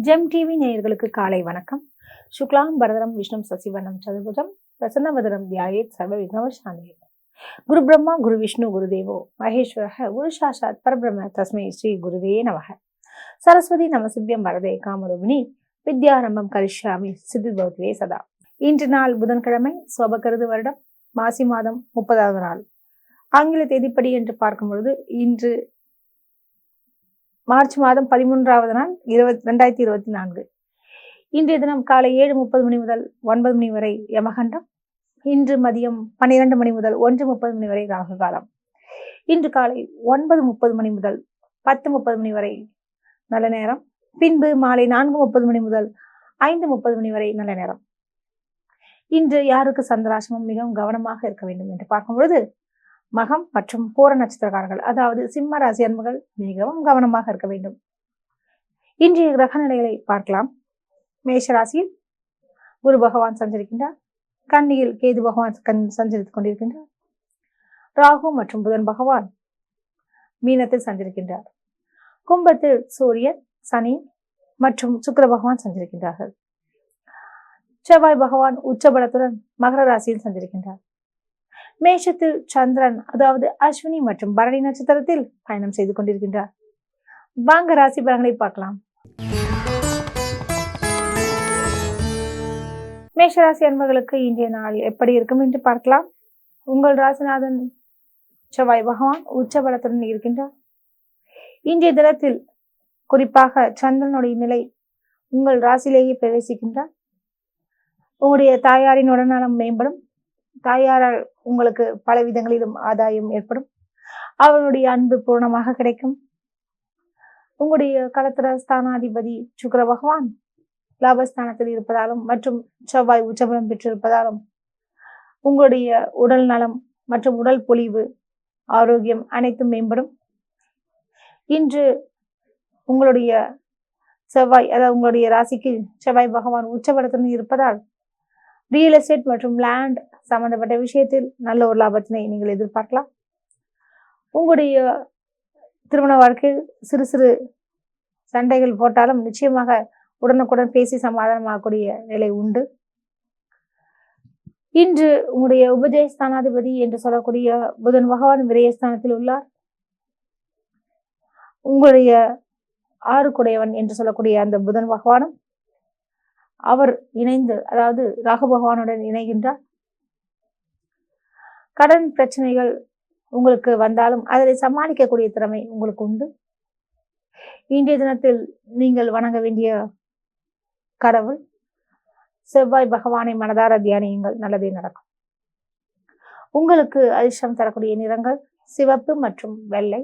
GeM TV நேயர்களுக்கு காலை வணக்கம். சுக்லாம் பரதரம் விஷ்ணு சசிவர்ணம் சதுர்புஜம் பிரசன்னவதனம் தியாயேத் சர்வ விக்னோபசாந்தயே. குரு பிரம்மா குரு விஷ்ணு குரு தேவோ மகேஸ்வரः குரு சாட்சாத் பரபிரம்ம தஸ்மை ஸ்ரீ குருவே நமः. சரஸ்வதி நமசிவ்யம் வரதே காமரூபிணி வித்யாரம்பம் கரிஷ்யாமி சித்திபவத்வே சதா. இன்று நாள் புதன்கிழமை, சோபகிருது வருடம் மாசி மாதம் 30வது நாள். ஆங்கில தேதிப்படி என்று பார்க்கும் பொழுது இன்று மார்ச் மாதம் 13வது நாள் 2024. இன்றைய தினம் காலை 7:30 மணி முதல் 9 மணி வரை யமகண்டம். இன்று மதியம் 12 மணி முதல் 1:30 மணி வரை ராகு காலம். இன்று காலை 9:30 மணி முதல் 10:30 மணி வரை நல்ல நேரம். பின்பு மாலை 4:30 மணி முதல் 5:30 மணி வரை நல்ல நேரம். இன்று யாருக்கு சந்திராசிரமம் மிகவும் கவனமாக இருக்க வேண்டும் என்று பார்க்கும் பொழுது மகம் மற்றும் பூர நட்சத்திரக்காரர்கள், அதாவது சிம்ம ராசி அன்பர்கள் மிகவும் கவனமாக இருக்க வேண்டும். இன்றைய கிரக நிலைகளை பார்க்கலாம். மேஷ ராசியில் குரு பகவான் சஞ்சரிக்கின்றார். கன்னியில் கேது பகவான் சஞ்சரித்துக் கொண்டிருக்கின்றார். ராகு மற்றும் புதன் பகவான் மீனத்தில் சஞ்சரிக்கின்றார். கும்பத்தில் சூரியன், சனி மற்றும் சுக்கிர பகவான் சஞ்சரிக்கின்றார்கள். செவ்வாய் பகவான் உச்சபலத்துடன் மகர ராசியில் சஞ்சரிக்கின்றார். மேஷத்தில் சந்திரன், அதாவது அஸ்வினி மற்றும் பரணி நட்சத்திரத்தில் பயணம் செய்து கொண்டிருக்கின்றார். வாங்க ராசி பலன்களை பார்க்கலாம். மேஷராசி அன்பர்களுக்கு இன்றைய நாள் எப்படி இருக்கும் என்று பார்க்கலாம். உங்கள் ராசிநாதன் செவ்வாய் பகவான் உச்சபலத்துடன் இருக்கின்றார். இன்றைய தினத்தில் குறிப்பாக சந்திரனுடைய நிலை உங்கள் ராசியிலேயே பிரவேசிக்கின்றார். உங்களுடைய தாயாரின் உடல்நலம் மேம்படும். தாயாரால் உங்களுக்கு பல விதங்களிலும் ஆதாயம் ஏற்படும். அவருடைய அன்பு பூர்ணமாக கிடைக்கும். உங்களுடைய களத்திர ஸ்தானாதிபதி சுக்கிர பகவான் லாபஸ்தானத்தில் இருப்பதாலும் மற்றும் செவ்வாய் உச்சபலம் பெற்றிருப்பதாலும் உங்களுடைய உடல் நலம் மற்றும் உடல் பொலிவு, ஆரோக்கியம் அனைத்தும் மேம்படும். இன்று உங்களுடைய செவ்வாய், அதாவது உங்களுடைய ராசிக்கு செவ்வாய் பகவான் உச்சபலத்துடன் இருப்பதால் ரியல் எஸ்டேட் மற்றும் லேண்ட் சம்பந்தப்பட்ட விஷயத்தில் நல்ல ஒரு லாபத்தினை நீங்கள் எதிர்பார்க்கலாம். உங்களுடைய திருமண வாழ்க்கையில் சிறு சிறு சண்டைகள் போட்டாலும் நிச்சயமாக உடனுக்குடன் பேசி சமாதானமாகக்கூடிய நிலை உண்டு. இன்று உங்களுடைய உபஜயஸ்தானாதிபதி என்று சொல்லக்கூடிய புதன் பகவான் விரயஸ்தானத்தில் உள்ளார். உங்களுடைய ஆறுக்குடையவன் என்று சொல்லக்கூடிய அந்த புதன் பகவானும் அவர் இணைந்து, அதாவது ராகு பகவானுடன் இணைகின்றார். கடன் பிரச்சனைகள் உங்களுக்கு வந்தாலும் அதை சமாளிக்கக்கூடிய திறமை உங்களுக்கு உண்டு. இன்றைய தினத்தில் நீங்கள் வணங்க வேண்டிய கடவுள் செவ்வாய் பகவானை மனதார தியானியுங்கள், நல்லதே நடக்கும். உங்களுக்கு அதிர்ஷ்டம் தரக்கூடிய நிறங்கள் சிவப்பு மற்றும் வெள்ளை.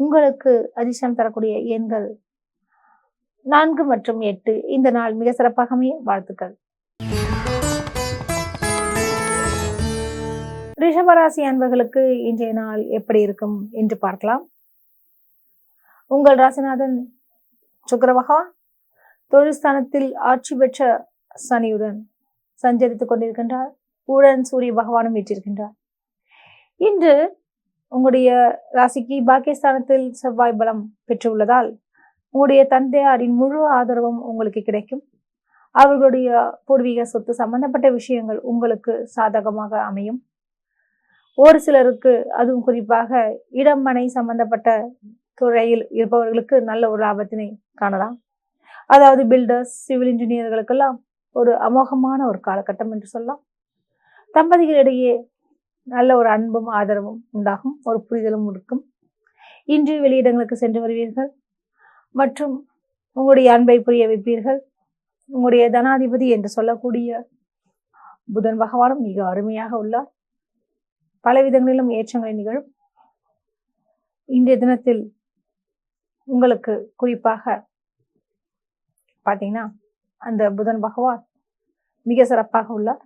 உங்களுக்கு அதிர்ஷ்டம் தரக்கூடிய எண்கள் 4 மற்றும் 8. இந்த நாள் மிக சிறப்பாக அமைய வாழ்த்துக்கள். ரிஷபராசி அன்பர்களுக்கு இன்றைய நாள் எப்படி இருக்கும் என்று பார்க்கலாம். உங்கள் ராசிநாதன் சுக்கிர பகவான் தொழில்ஸ்தானத்தில் ஆட்சி பெற்ற சனியுடன் சஞ்சரித்துக் கொண்டிருக்கின்றார். உடன் சூரிய பகவானும் வீற்றிருக்கின்றார். இன்று உங்களுடைய ராசிக்கு பாக்கியஸ்தானத்தில் செவ்வாய் பலம் பெற்றுள்ளதால் உங்களுடைய தந்தையாரின் முழு ஆதரவும் உங்களுக்கு கிடைக்கும். அவர்களுடைய பூர்வீக சொத்து சம்பந்தப்பட்ட விஷயங்கள் உங்களுக்கு சாதகமாக அமையும். ஒரு சிலருக்கு, அதுவும் குறிப்பாக இடம் மனை சம்பந்தப்பட்ட துறையில் இருப்பவர்களுக்கு நல்ல ஒரு லாபத்தினை காணலாம். அதாவது பில்டர்ஸ், சிவில் இன்ஜினியர்களுக்கெல்லாம் ஒரு அமோகமான ஒரு காலகட்டம் என்று சொல்லலாம். தம்பதிகளிடையே நல்ல ஒரு அன்பும் ஆதரவும் உண்டாகும், ஒரு புரிதலும் இருக்கும். இன்று வெளியிடங்களுக்கு சென்று வருவீர்கள் மற்றும் உங்களுடைய அன்பை புரிய வைப்பீர்கள். உங்களுடைய தனாதிபதி என்று சொல்லக்கூடிய புதன் பகவானும் மிக அருமையாக உள்ளார். பல விதங்களிலும் ஏற்றங்களை நிகழும். இன்றைய தினத்தில் உங்களுக்கு குறிப்பாக பார்த்தீங்கன்னா அந்த புதன் பகவான் மிக சிறப்பாக உள்ளார்.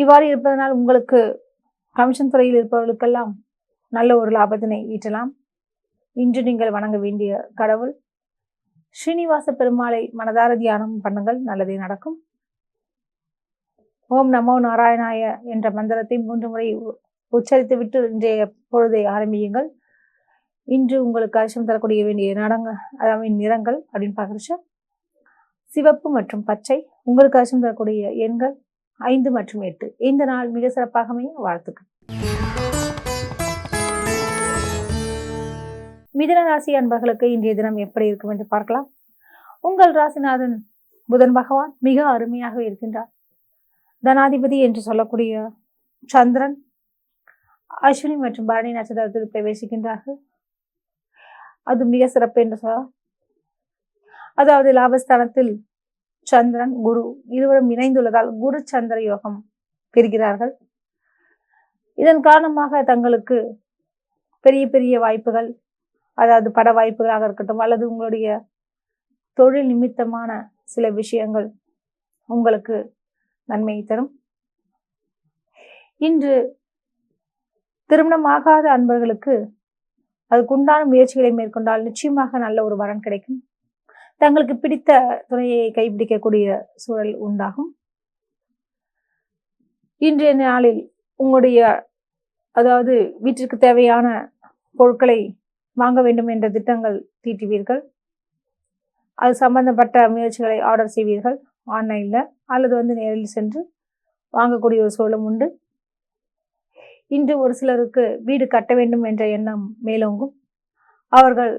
இவ்வாறு இருப்பதனால் உங்களுக்கு கமிஷன் துறையில் இருப்பவர்களுக்கெல்லாம் நல்ல ஒரு லாபத்தினை ஈட்டலாம். இன்று நீங்கள் வணங்க வேண்டிய கடவுள் ஸ்ரீனிவாச பெருமாளை மனதார தியானம் பண்ணுங்கள், நல்லதே நடக்கும். ஓம் நமோ நாராயணாய என்ற மந்திரத்தை 3 முறை உச்சரித்து விட்டு இன்றைய பொழுதை ஆரம்பியுங்கள். இன்று உங்களுக்கு அதிர்ஷ்டம் தரக்கூடிய வேண்டிய அதாவது நிறங்கள் அப்படின்னு பார்க்குறச்ச சிவப்பு மற்றும் பச்சை. உங்களுக்கு அதிர்ஷ்டம் தரக்கூடிய எண்கள் 5 மற்றும் 8. இந்த நாள் மிக சிறப்பாக அமைய வாழ்த்துக்கள். மிதுன ராசி அன்பர்களுக்கு இன்றைய தினம் எப்படி இருக்கும் என்று பார்க்கலாம். உங்கள் ராசிநாதன் புதன் பகவான் மிக அருமையாக இருக்கின்றார். தனாதிபதி என்று சொல்லக்கூடிய சந்திரன் அஸ்வினி மற்றும் பரணி நட்சத்திரத்தில் பிரவேசிக்கின்றார்கள். அது மிக சிறப்பு என்று சொல்லலாம். அதாவது லாபஸ்தானத்தில் சந்திரன் குரு இருவரும் இணைந்துள்ளதால் குரு சந்திர யோகம் பெறுகிறார்கள். இதன் காரணமாக தங்களுக்கு பெரிய பெரிய வாய்ப்புகள், அதாவது பட வாய்ப்புகளாக இருக்கட்டும் அல்லது உங்களுடைய தொழில் நிமித்தமான சில விஷயங்கள் உங்களுக்கு நன்மையை தரும். இன்று திருமணமாகாத அன்பர்களுக்கு அதுக்குண்டான முயற்சிகளை மேற்கொண்டால் நிச்சயமாக நல்ல ஒரு வரன் கிடைக்கும். தங்களுக்கு பிடித்த துணையை கைப்பிடிக்கக்கூடிய சூழல் உண்டாகும். இன்றைய நாளில் உங்களுடைய அதாவது வீட்டிற்கு தேவையான பொருட்களை வாங்க வேண்டும் என்ற திட்டங்கள் தீட்டுவீர்கள். அது சம்பந்தப்பட்ட முயற்சிகளை ஆர்டர் செய்வீர்கள் ஆன்லைன்ல அல்லது நேரில் சென்று வாங்கக்கூடிய ஒரு சூழலும் உண்டு. இன்று ஒரு சிலருக்கு வீடு கட்ட வேண்டும் என்ற எண்ணம் மேலோங்கும். அவர்கள்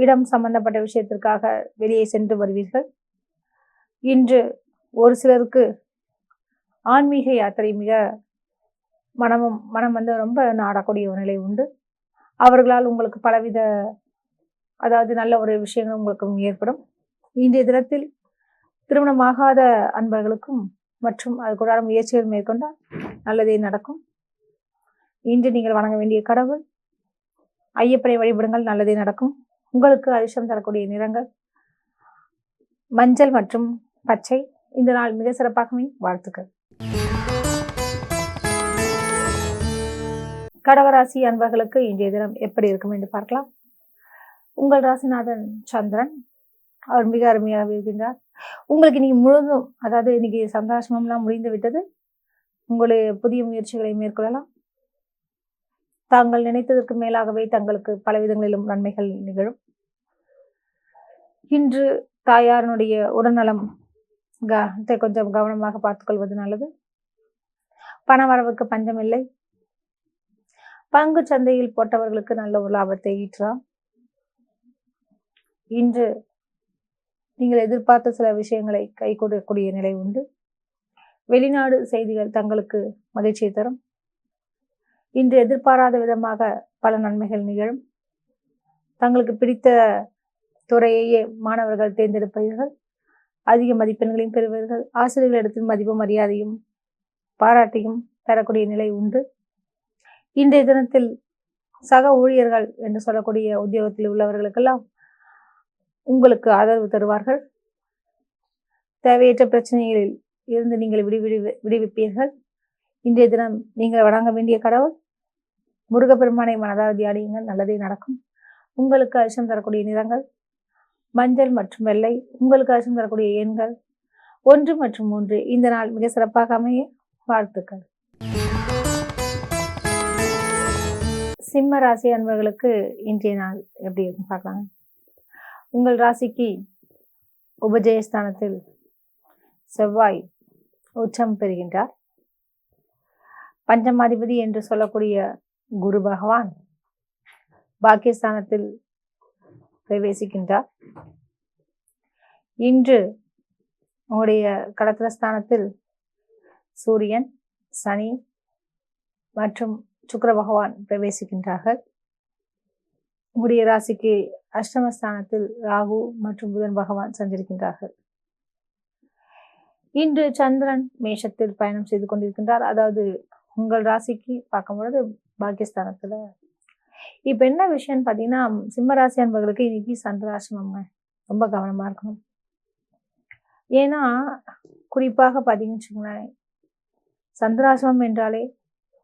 இடம் சம்பந்தப்பட்ட விஷயத்திற்காக வெளியே சென்று வருவீர்கள். இன்று ஒரு சிலருக்கு ஆன்மீக யாத்திரை மிக மனம் ரொம்ப நாடக்கூடிய ஒரு நிலை உண்டு. அவர்களால் உங்களுக்கு பலவித அதாவது நல்ல ஒரு விஷயங்கள் உங்களுக்கு ஏற்படும். இன்றைய தினத்தில் திருமணமாகாத அன்பர்களுக்கும் மற்றும் அதுக்குண்டான முயற்சிகள் மேற்கொண்டால் நல்லதே நடக்கும். இன்று நீங்கள் வணங்க வேண்டிய கடவுள் ஐயப்பனை வழிபடுங்கள், நல்லதே நடக்கும். உங்களுக்கு அதிர்ஷ்டம் தரக்கூடிய நிறங்கள் மஞ்சள் மற்றும் பச்சை. இந்த நாள் மிக சிறப்பாகவே வாழ்த்துக்கள். கடகராசி அன்பர்களுக்கு இன்றைய தினம் எப்படி இருக்கும் என்று பார்க்கலாம். உங்கள் ராசிநாதன் சந்திரன் அவர் மிக அருமையாக இருக்கின்றார். உங்களுக்கு இன்னைக்கு முழுதும் அதாவது இன்னைக்கு சந்தாசமெல்லாம் முடிந்து விட்டது. உங்களுடைய புதிய முயற்சிகளை மேற்கொள்ளலாம். தாங்கள் நினைத்ததற்கு மேலாகவே தங்களுக்கு பல விதங்களிலும் நன்மைகள் நிகழும். இன்று தாயாரனுடைய உடல்நலம் கொஞ்சம் கவனமாக பார்த்துக்கொள்வது நல்லது. பண வரவுக்கு பஞ்சம் இல்லை. பங்கு சந்தையில் போட்டவர்களுக்கு நல்ல ஒரு லாபத்தை ஈற்றலாம். இன்று நீங்கள் எதிர்பார்த்த சில விஷயங்களை கை கொடுக்கக்கூடிய நிலை உண்டு. வெளிநாடு செய்திகள் தங்களுக்கு மகிழ்ச்சியை தரும். இன்று எதிர்பாராத விதமாக பல நன்மைகள் நிகழும். தங்களுக்கு பிடித்த துறையையே மாணவர்கள் தேர்ந்தெடுப்பீர்கள். அதிக மதிப்பெண்களையும் பெறுவீர்கள். ஆசிரியர்களிடத்தில் மதிப்பு மரியாதையும் பாராட்டியும் பெறக்கூடிய நிலை உண்டு. இன்றைய தினத்தில் சக ஊழியர்கள் என்று சொல்லக்கூடிய உத்தியோகத்தில் உள்ளவர்களுக்கெல்லாம் உங்களுக்கு ஆதரவு தருவார்கள். தேவையற்ற பிரச்சனைகளில் இருந்து நீங்கள் விடுவிப்பீர்கள். இன்றைய தினம் நீங்கள் வணங்க வேண்டிய கடவுள் முருகப்பெருமானை மனதார தியானியுங்கள், நல்லதே நடக்கும். உங்களுக்கு அதிர்ஷ்டம் தரக்கூடிய நிறங்கள் மஞ்சள் மற்றும் வெள்ளை. உங்களுக்கு அதிர்ஷ்டம் தரக்கூடிய எண்கள் 1 மற்றும் 3. இந்த நாள் மிக சிறப்பாக அமைய வாழ்த்துக்கள். சிம்ம ராசி அன்பர்களுக்கு இன்றைய நாள் எப்படி இருக்கும் பார்க்கலாம். உங்கள் ராசிக்கு உபஜயஸ்தானத்தில் செவ்வாய் உச்சம் பெறுகின்றார். பஞ்சமாதிபதி என்று சொல்லக்கூடிய குரு பகவான் பாக்கியஸ்தானத்தில் பிரவேசிக்கின்றார். இன்று உங்களுடைய கடத்திரஸ்தானத்தில் சூரியன், சனி மற்றும் சுக்கிர பகவான் பிரவேசிக்கின்றார்கள். உங்களுடைய ராசிக்கு அஷ்டமஸ்தானத்தில் ராகு மற்றும் புதன் பகவான் சஞ்சரிக்கின்றார்கள். இன்று சந்திரன் மேஷத்தில் பயணம் செய்து கொண்டிருக்கின்றார். அதாவது உங்கள் ராசிக்கு பார்க்கும் பொழுது பாக்கியஸ்தானத்துல. இப்ப என்ன விஷயம்னு பாத்தீங்கன்னா, சிம்மராசி அன்பர்களுக்கு இன்னைக்கு சந்திராசிரமம் ரொம்ப கவனமா இருக்கணும். ஏன்னா குறிப்பாக பாத்தீங்கன்னு வச்சுக்கோங்களேன், சந்திராசிரமம் என்றாலே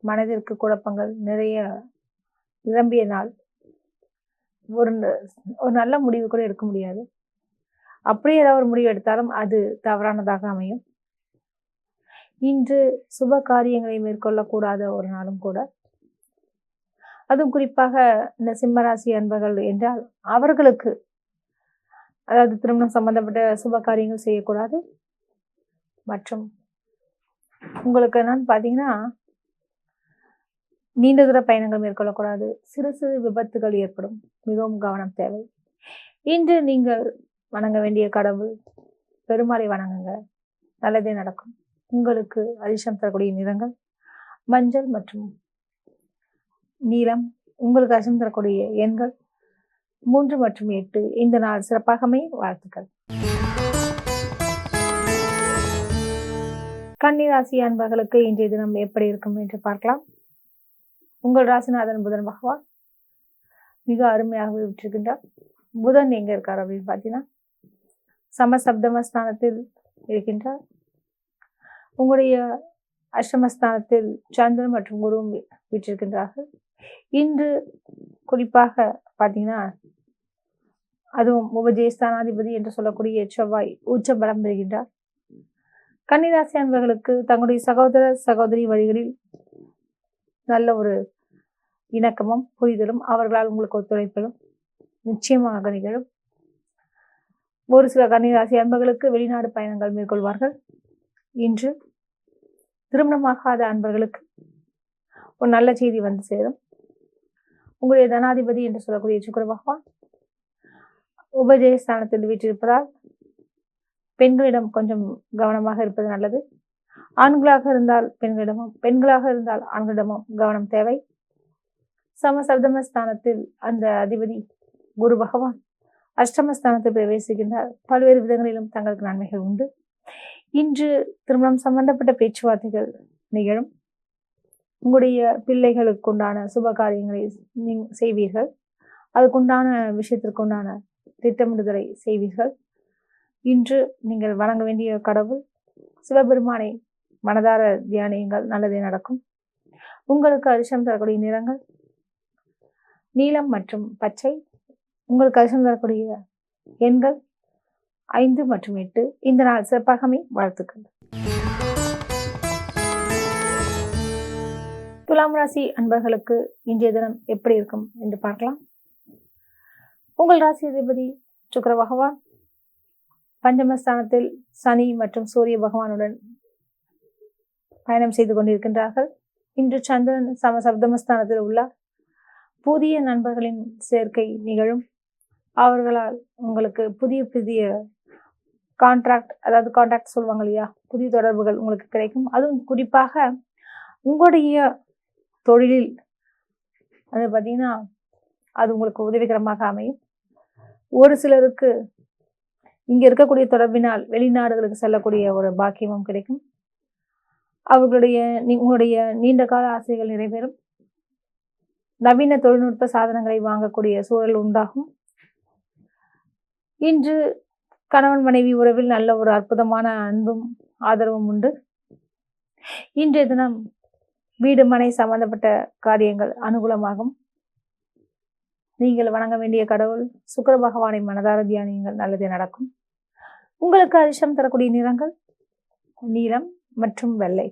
மனதிற்கு குழப்பங்கள் நிறைய நிரம்பிய நாள். ஒரு நல்ல முடிவு கூட எடுக்க முடியாது. அப்படியே ஏதாவது ஒரு முடிவு எடுத்தாலும் அது தவறானதாக அமையும். இன்று சுப காரியங்களை மேற்கொள்ளக்கூடாத ஒரு நாளும் கூட. அதுவும் குறிப்பாக இந்த சிம்மராசி அன்பர்கள் என்றால் அவர்களுக்கு, அதாவது திருமணம் சம்பந்தப்பட்ட சுப காரியங்கள் செய்யக்கூடாது. மற்றும் உங்களுக்கு என்னன்னு பார்த்தீங்கன்னா, நீண்ட தூர பயணங்கள் மேற்கொள்ளக்கூடாது. சிறு சிறு விபத்துகள் ஏற்படும். மிகவும் கவனம் தேவை. இன்று நீங்கள் வணங்க வேண்டிய கடவுள் பெருமாளை வணங்குங்க. நல்லதே நடக்கும். உங்களுக்கு அதிர்ஷ்டம் தரக்கூடிய நிறங்கள் மஞ்சள் மற்றும் நீலம். உங்களுக்கு அதிர்ஷ்டம் தரக்கூடிய எண்கள் 3 மற்றும் 8. இந்த நாள் சிறப்பாகவே வாழ்த்துக்கள். கன்னிராசி அன்பர்களுக்கு இன்றைய தினம் எப்படி இருக்கும் என்று பார்க்கலாம். உங்கள் ராசிநாதன் புதன் பகவான் மிக அருமையாகவே விட்டிருக்கின்றார். புதன் எங்க இருக்கார் அப்படின்னு பார்த்தீங்கன்னா, சமசப்தமஸ்தானத்தில் இருக்கின்றார். உங்களுடைய அஷ்டமஸ்தானத்தில் சந்திரன் மற்றும் குருவும் விட்டிருக்கின்றார்கள். இன்று குறிப்பாக பார்த்தீங்கன்னா, அதுவும் உபஜயஸ்தானாதிபதி என்று சொல்லக்கூடிய செவ்வாய் உச்ச பலம் பெறுகின்றார். கன்னிராசி அன்பர்களுக்கு தங்களுடைய சகோதர சகோதரி வழிகளில் நல்ல ஒரு இணக்கமும் புரிதலும், அவர்களால் உங்களுக்கு ஒத்துழைப்பதும் நிச்சயமாக நிகழும். ஒரு சில கன்னிராசி அன்பர்களுக்கு வெளிநாடு பயணங்கள் மேற்கொள்வார்கள். இன்று திருமணமாகாத அன்பர்களுக்கு ஒரு நல்ல செய்தி வந்து சேரும். உங்களுடைய தனாதிபதி என்று சொல்லக்கூடிய சுக்கிர பகவான் உபஜயஸ்தானத்தில் வீற்றிருப்பதால் பெண்களிடம் கொஞ்சம் கவனமாக இருப்பது நல்லது. ஆண்களாக இருந்தால் பெண்களிடமும், பெண்களாக இருந்தால் ஆண்களிடமும் கவனம் தேவை. சமசப்தமஸ்தானத்தில் அந்த அதிபதி குரு பகவான் அஷ்டமஸ்தானத்தில் பிரவேசிக்கின்றார். பல்வேறு விதங்களிலும் தங்களுக்கு நன்மைகள் உண்டு. இன்று திருமணம் சம்பந்தப்பட்ட பேச்சுவார்த்தைகள் நிகழும். உங்களுடைய பிள்ளைகளுக்குண்டான சுப காரியங்களை செய்வீர்கள். அதுக்குண்டான விஷயத்திற்குண்டான திட்டமிடுதலை செய்வீர்கள். இன்று நீங்கள் வணங்க வேண்டிய கடவுள் சிவபெருமானை மனதார தியானியுங்கள். நல்லதே நடக்கும். உங்களுக்கு அதிர்ஷ்டம் தரக்கூடிய நிறங்கள் நீலம் மற்றும் பச்சை. உங்களுக்கு அதிர்ஷ்டம் தரக்கூடிய எண்கள் 5 மற்றும் 8. இந்த நாள் சிறப்பாகவே வாழ்த்துக்கள். துலாம் ராசி அன்பர்களுக்கு இன்றைய தினம் எப்படி இருக்கும் என்று பார்க்கலாம். உங்கள் ராசி அதிபதி சுக்கிர பகவான் பஞ்சமஸ்தானத்தில் சனி மற்றும் சூரிய பகவானுடன் பயணம் செய்து கொண்டிருக்கின்றார்கள். இன்று சந்திரன் சப்தமஸ்தானத்தில் உள்ளார். புதிய நண்பர்களின் சேர்க்கை நிகழும். அவர்களால் உங்களுக்கு புதிய புதிய கான்ட்ராக்ட், அதாவது கான்ட்ராக்ட் சொல்லுவாங்க இல்லையா, புதிய தொடர்புகள் உங்களுக்கு கிடைக்கும். அதுவும் குறிப்பாக உங்களுடைய தொழிலில் அது பார்த்தீங்கன்னா அது உங்களுக்கு உதவிகரமாக அமையும். ஒரு சிலருக்கு இங்க இருக்கக்கூடிய தொடர்பினால் வெளிநாடுகளுக்கு செல்லக்கூடிய ஒரு பாக்கியமும் கிடைக்கும். உங்களுடைய நீண்ட கால ஆசைகள் நிறைவேறும். நவீன தொழில்நுட்ப சாதனங்களை வாங்கக்கூடிய சூழல் உண்டாகும். இன்று கணவன் மனைவி உறவில் நல்ல ஒரு அற்புதமான அன்பும் ஆதரவும் உண்டு. இன்றைய தினம் வீடு மனை சம்பந்தப்பட்ட காரியங்கள் அனுகூலமாகும். நீங்கள் வணங்க வேண்டிய கடவுள் சுக்கிர பகவானை மனதார தியானியுங்கள். நல்லதே நடக்கும். உங்களுக்கு அதிர்ஷ்டம் தரக்கூடிய நிறங்கள் நீலம் மற்றும் வெள்ளை.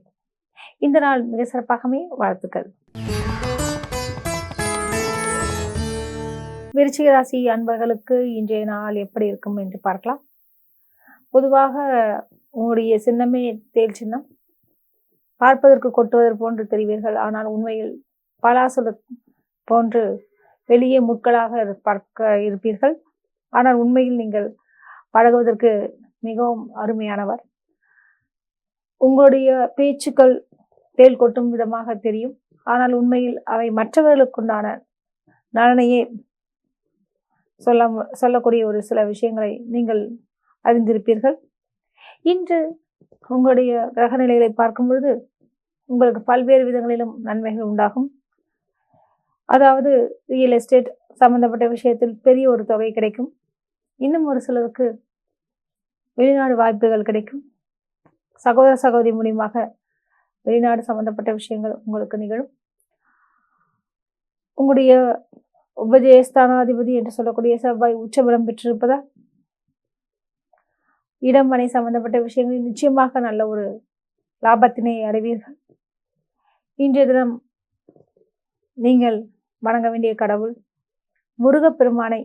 இந்த நாள் மிக சிறப்பாகவே வாழ்த்துக்கள். விருச்சிக ராசி அன்பர்களுக்கு இன்றைய நாள் எப்படி இருக்கும் என்று பார்க்கலாம். பொதுவாக உங்களுடைய சின்னமே தேல் சின்னம். பார்ப்பதற்கு கொட்டுவதற்கு போன்று தெரிவீர்கள். ஆனால் உண்மையில் பலாசுல போன்று வெளியே முட்களாக பார்க்க இருப்பீர்கள். ஆனால் உண்மையில் நீங்கள் பழகுவதற்கு மிகவும் அருமையானவர். உங்களுடைய பேச்சுக்கள் தேல் கொட்டும் விதமாக தெரியும். ஆனால் உண்மையில் அவை மற்றவர்களுக்குண்டான நலனையே சொல்லக்கூடிய ஒரு சில விஷயங்களை நீங்கள் அறிந்திருப்பீர்கள். இன்று உங்களுடைய கிரக நிலைகளை பார்க்கும் பொழுது உங்களுக்கு பல்வேறு விதங்களிலும் நன்மைகள் உண்டாகும். அதாவது ரியல் எஸ்டேட் சம்பந்தப்பட்ட விஷயத்தில் பெரிய ஒரு தொகை கிடைக்கும். இன்னும் ஒரு சிலருக்கு வெளிநாடு வாய்ப்புகள் கிடைக்கும். சகோதர சகோதரி மூலியமாக வெளிநாடு சம்பந்தப்பட்ட விஷயங்கள் உங்களுக்கு நிகழும். உங்களுடைய உபஜயஸ்தானாதிபதி என்று சொல்லக்கூடிய செவ்வாய் உச்சபலம் பெற்றிருப்பதால் இடம் மனை சம்பந்தப்பட்ட விஷயங்களில் நிச்சயமாக நல்ல ஒரு லாபத்தினை அடைவீர்கள். இன்றைய தினம் நீங்கள் வணங்க வேண்டிய கடவுள் முருகப்பெருமானை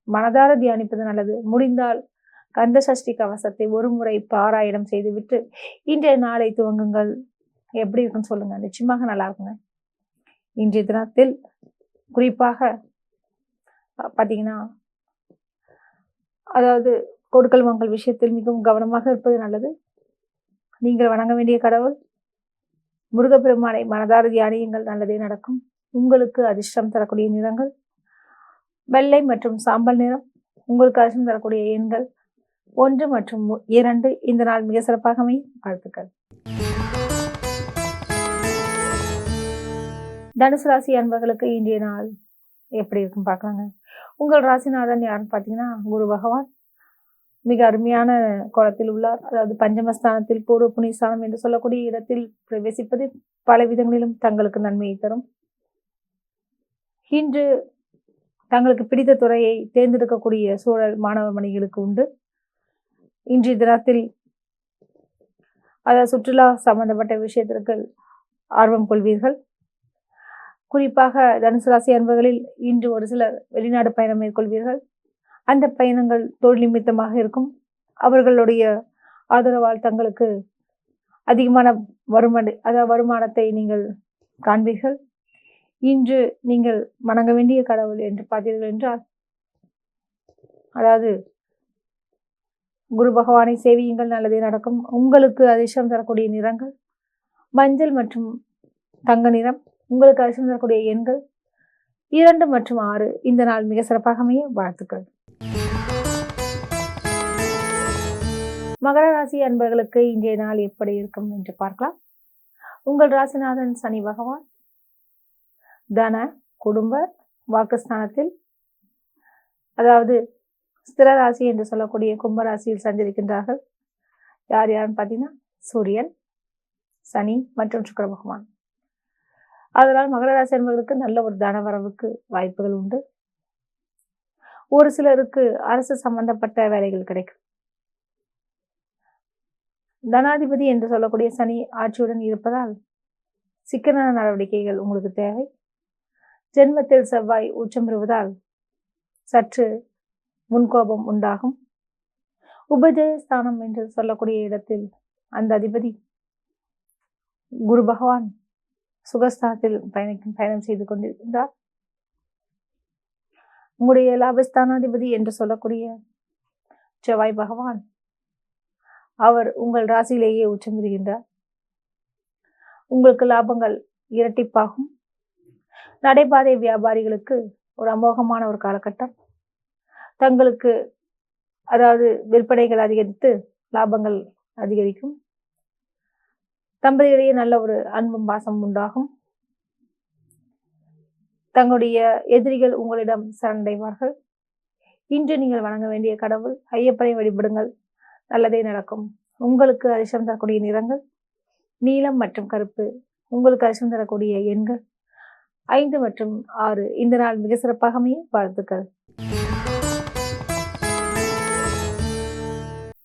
மனதார தியானிப்பது நல்லது. முடிந்தால் கந்த சஷ்டி கவசத்தை ஒரு முறை பாராயணம் செய்துவிட்டு இன்றைய நாளை துவங்குங்கள். எப்படி இருக்குன்னு சொல்லுங்க. நிச்சயமாக நல்லா இருக்குங்க. இன்றைய தினத்தில் குறிப்பாக பார்த்தீங்கன்னா, அதாவது கொடுக்கல் வாங்கல் விஷயத்தில் மிகவும் கவனமாக இருப்பது நல்லது. நீங்கள் வணங்க வேண்டிய கடவுள் முருகப்பெருமானை மனதார தியானியுங்கள், நல்லதே நடக்கும். உங்களுக்கு அதிர்ஷ்டம் தரக்கூடிய நிறங்கள் வெள்ளை மற்றும் சாம்பல் நிறம். உங்களுக்கு அதிர்ஷ்டம் தரக்கூடிய எண்கள் 1 மற்றும் 2. இந்த நாள் மிக சிறப்பாக அமையும். வாழ்த்துக்கள். தனுசு ராசி அன்பர்களுக்கு இன்றைய நாள் எப்படி இருக்கும் பார்க்கலாங்க. உங்கள் ராசிநாதன் யாருன்னு பார்த்தீங்கன்னா குரு பகவான் மிக அருமையான கோலத்தில் உள்ளார். அதாவது பஞ்சமஸ்தானத்தில் பூர்வ புண்ணியஸ்தானம் என்று சொல்லக்கூடிய இடத்தில் பிரவேசிப்பது பல விதங்களிலும் தங்களுக்கு நன்மையை தரும். இன்று தங்களுக்கு பிடித்த துறையை தேர்ந்தெடுக்கக்கூடிய சூழல் மாணவ மணிகளுக்கு உண்டு. இன்றைய தினத்தில் அதாவது சுற்றுலா சம்பந்தப்பட்ட விஷயத்திற்கு ஆர்வம் கொள்வீர்கள். குறிப்பாக தனுசு ராசி அன்பர்களில் இன்று ஒரு சிலர் வெளிநாடு பயணம் மேற்கொள்வீர்கள். அந்த பயணங்கள் தொழில் நிமித்தமாக இருக்கும். அவர்களுடைய ஆதரவால் தங்களுக்கு அதிகமான வருமானத்தை நீங்கள் காண்பீர்கள். இன்று நீங்கள் வணங்க வேண்டிய கடவுள் என்று பார்த்தீர்கள் என்றால், அதாவது குரு பகவானை சேவியுங்கள், நல்லதே நடக்கும். உங்களுக்கு அதிர்ஷ்டம் தரக்கூடிய நிறங்கள் மஞ்சள் மற்றும் தங்க நிறம். உங்களுக்கு அதிர்ஷ்டம் தரக்கூடிய எண்கள் 2 மற்றும் 6. இந்த நாள் மிக சிறப்பாக அமைய வாழ்த்துக்கள். மகர ராசி அன்பர்களுக்கு இன்றைய நாள் எப்படி இருக்கும் என்று பார்க்கலாம். உங்கள் ராசிநாதன் சனி பகவான் தன குடும்ப வாக்குஸ்தானத்தில், அதாவது ஸ்திர ராசி என்று சொல்லக்கூடிய கும்பராசியில் சஞ்சரிக்கின்றார்கள். யார் யாருன்னு பார்த்தீங்கன்னா சூரியன், சனி மற்றும் சுக்கிர பகவான். அதனால் மகர ராசி அன்பர்களுக்கு நல்ல ஒரு தனவரவுக்கு வாய்ப்புகள் உண்டு. ஒரு சிலருக்கு அரசு சம்பந்தப்பட்ட வேலைகள் கிடைக்கும். தனாதிபதி என்று சொல்லக்கூடிய சனி ஆட்சியுடன் இருப்பதால் சிக்கன நடவடிக்கைகள் உங்களுக்கு தேவை. ஜென்மத்தில் செவ்வாய் உச்சம் பெறுவதால் சற்று முன்கோபம் உண்டாகும். உபஜயஸ்தானம் என்று சொல்லக்கூடிய இடத்தில் அந்த அதிபதி குரு பகவான் சுகஸ்தானத்தில் பயணம் செய்து கொண்டிருக்கின்றார். உங்களுடைய லாபஸ்தானாதிபதி என்று சொல்லக்கூடிய செவ்வாய் பகவான் அவர் உங்கள் ராசியிலேயே உச்சம் பெறுகின்றார். உங்களுக்கு லாபங்கள் இரட்டிப்பாகும். நடைபாதை வியாபாரிகளுக்கு ஒரு அமோகமான ஒரு காலகட்டம். தங்களுக்கு அதாவது விற்பனைகள் அதிகரித்து லாபங்கள் அதிகரிக்கும். தம்பதியிடையே நல்ல ஒரு அன்பும் பாசம் உண்டாகும். தங்களுடைய எதிரிகள் உங்களிடம் சரணடைவார்கள். இன்று நீங்கள் வணங்க வேண்டிய கடவுள் ஐயப்பனை வழிபடுங்கள், நல்லதே நடக்கும். உங்களுக்கு அதிர்ஷ்டம் தரக்கூடிய நிறங்கள் நீலம் மற்றும் கருப்பு. உங்களுக்கு அதிர்ஷ்டம் தரக்கூடிய எண்கள் 5 மற்றும் 6. இந்த நாள் மிக சிறப்பாக அமைய வாழ்த்துக்கள்.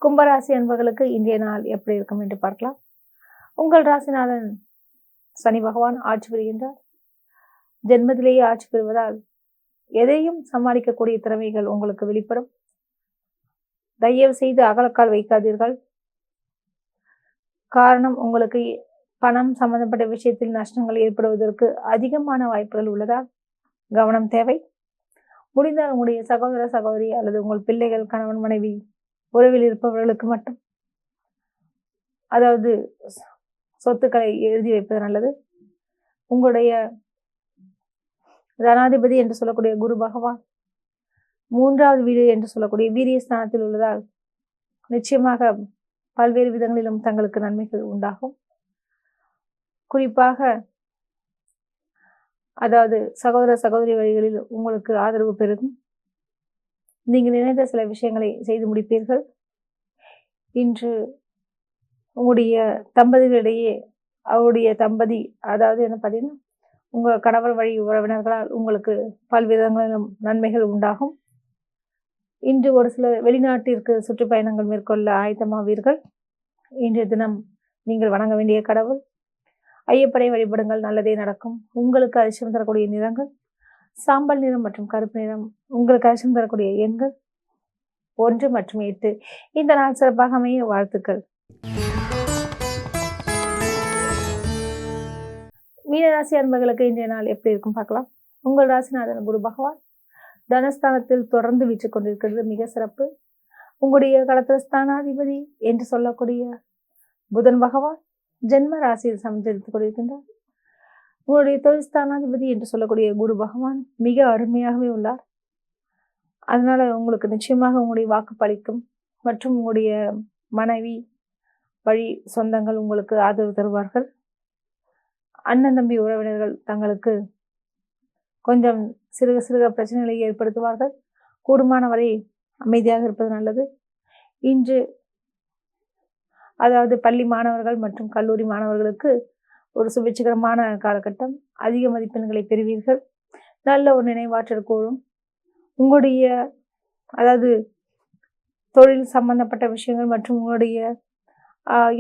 கும்பராசி அன்பர்களுக்கு இன்றைய நாள் எப்படி இருக்கும் என்று பார்க்கலாம். உங்கள் ராசிநாதன் சனி பகவான் ஆட்சி பெறுகின்றார். ஜென்மத்திலேயே ஆட்சி பெறுவதால் எதையும் சமாளிக்கக்கூடிய திறமைகள் உங்களுக்கு வெளிப்படும். தயவு செய்து அகலக்கால் வைக்காதீர்கள். காரணம், உங்களுக்கு பணம் சம்பந்தப்பட்ட விஷயத்தில் நஷ்டங்கள் ஏற்படுவதற்கு அதிகமான வாய்ப்புகள் உள்ளதால் கவனம் தேவை. முடிந்தால் உங்களுடைய சகோதர சகோதரி அல்லது உங்கள் பிள்ளைகள், கணவன் மனைவி உறவில் இருப்பவர்களுக்கு மட்டும் அதாவது சொத்துக்களை எழுதி வைப்பது நல்லது. உங்களுடைய தனாதிபதி என்று சொல்லக்கூடிய குரு பகவான் 3வது வீடு என்று சொல்லக்கூடிய வீரியஸ்தானத்தில் உள்ளதால் நிச்சயமாக பல்வேறு விதங்களிலும் தங்களுக்கு நன்மைகள் உண்டாகும். குறிப்பாக அதாவது சகோதர சகோதரி வழிகளில் உங்களுக்கு ஆதரவு பெருகும். நீங்கள் நினைத்த சில விஷயங்களை செய்து முடிப்பீர்கள். இன்று உங்களுடைய தம்பதிகளிடையே அவருடைய தம்பதி அதாவது என்ன பார்த்தீங்கன்னா உங்கள் கணவர் வழி உறவினர்களால் உங்களுக்கு பல்விதங்களிலும் நன்மைகள் உண்டாகும். இன்று ஒரு சில வெளிநாட்டிற்கு சுற்றுப்பயணங்கள் மேற்கொள்ள ஆயத்தமாவீர்கள். இன்றைய தினம் நீங்கள் வணங்க வேண்டிய கடவுள் ஐயப்பனை வழிபடுங்கள், நல்லதே நடக்கும். உங்களுக்கு அதிர்ஷ்டம் தரக்கூடிய நிறங்கள் சாம்பல் நிறம் மற்றும் கருப்பு நிறம். உங்களுக்கு அதிர்ஷ்டம் தரக்கூடிய எண்கள் 1 மற்றும் 8. இந்த நாள் சிறப்பாக அமைய வாழ்த்துக்கள். மீனராசி அன்பர்களுக்கு இன்றைய நாள் எப்படி இருக்கும் பார்க்கலாம். உங்கள் ராசிநாதன் குரு பகவான் தனஸ்தானத்தில் தொடர்ந்து வீச்சு கொண்டிருக்கிறது, மிக சிறப்பு. உங்களுடைய களத்திரஸ்தானாதிபதி என்று சொல்லக்கூடிய புதன் பகவான் ஜென்ம ராசியில் சஞ்சரித்துக் கொண்டிருக்கின்றார். உங்களுடைய தொழில் ஸ்தானாதிபதி என்று சொல்லக்கூடிய குரு பகவான் மிக அருமையாகவே உள்ளார். அதனால உங்களுக்கு நிச்சயமாக உங்களுடைய வாக்கு பலிக்கும் மற்றும் உங்களுடைய மனைவி வழி சொந்தங்கள் உங்களுக்கு ஆதரவு தருவார்கள். அண்ணன் தம்பி உறவினர்கள் தங்களுக்கு கொஞ்சம் சிறுக சிறுக பிரச்சனைகளை ஏற்படுத்துவார்கள். கூடுமான வரை அமைதியாக இருப்பது நல்லது. இன்று அதாவது பள்ளி மாணவர்கள் மற்றும் கல்லூரி மாணவர்களுக்கு ஒரு சுபிட்சகரமான காலகட்டம். அதிக மதிப்பெண்களை பெறுவீர்கள். நல்ல ஒரு நினைவாற்றல் கூறும். உங்களுடைய அதாவது தொழில் சம்பந்தப்பட்ட விஷயங்கள் மற்றும் உங்களுடைய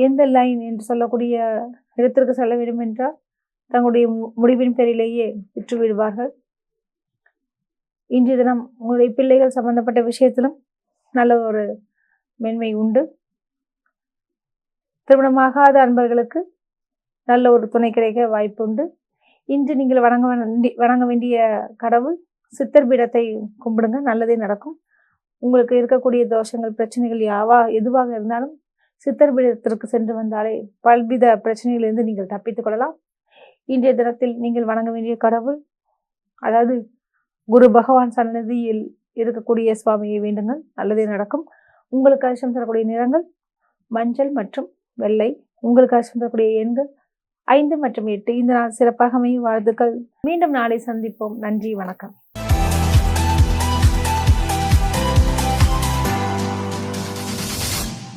எந்த லைன் என்று சொல்லக்கூடிய இடத்திற்கு செல்ல வேண்டும் என்றால் தங்களுடைய முடிவின் பேரிலேயே விற்று விடுவார்கள். இன்றைய தினம் உங்களுடைய பிள்ளைகள் சம்பந்தப்பட்ட விஷயத்திலும் நல்ல ஒரு மேன்மை உண்டு. திருமணமாகாத அன்பர்களுக்கு நல்ல ஒரு துணை கிடைக்க வாய்ப்பு உண்டு. இன்று நீங்கள் வணங்க வேண்டிய கடவுள் சித்தர் பீடத்தை கும்பிடுங்க, நல்லதே நடக்கும். உங்களுக்கு இருக்கக்கூடிய தோஷங்கள் பிரச்சனைகள் எதுவாக இருந்தாலும் சித்தர் பீடத்திற்கு சென்று வந்தாலே பல்வித பிரச்சனைகளிலிருந்து நீங்கள் தப்பித்துக் கொள்ளலாம். இன்றைய தினத்தில் நீங்கள் வணங்க வேண்டிய கடவுள் அதாவது குரு பகவான் சன்னதியில் இருக்கக்கூடிய சுவாமியை வேண்டுங்கள், நல்லதே நடக்கும். உங்களுக்கு அதிர்ஷ்டம் தரக்கூடிய நிறங்கள் மஞ்சள் மற்றும் வெள்ளை. உங்களுக்கு அதிர்ஷ்டம் தரக்கூடிய எண்கள் 5 மற்றும் 8. இந்த நாள் சிறப்பாக அமையும் வாழ்த்துக்கள். மீண்டும் நாளை சந்திப்போம். நன்றி, வணக்கம்.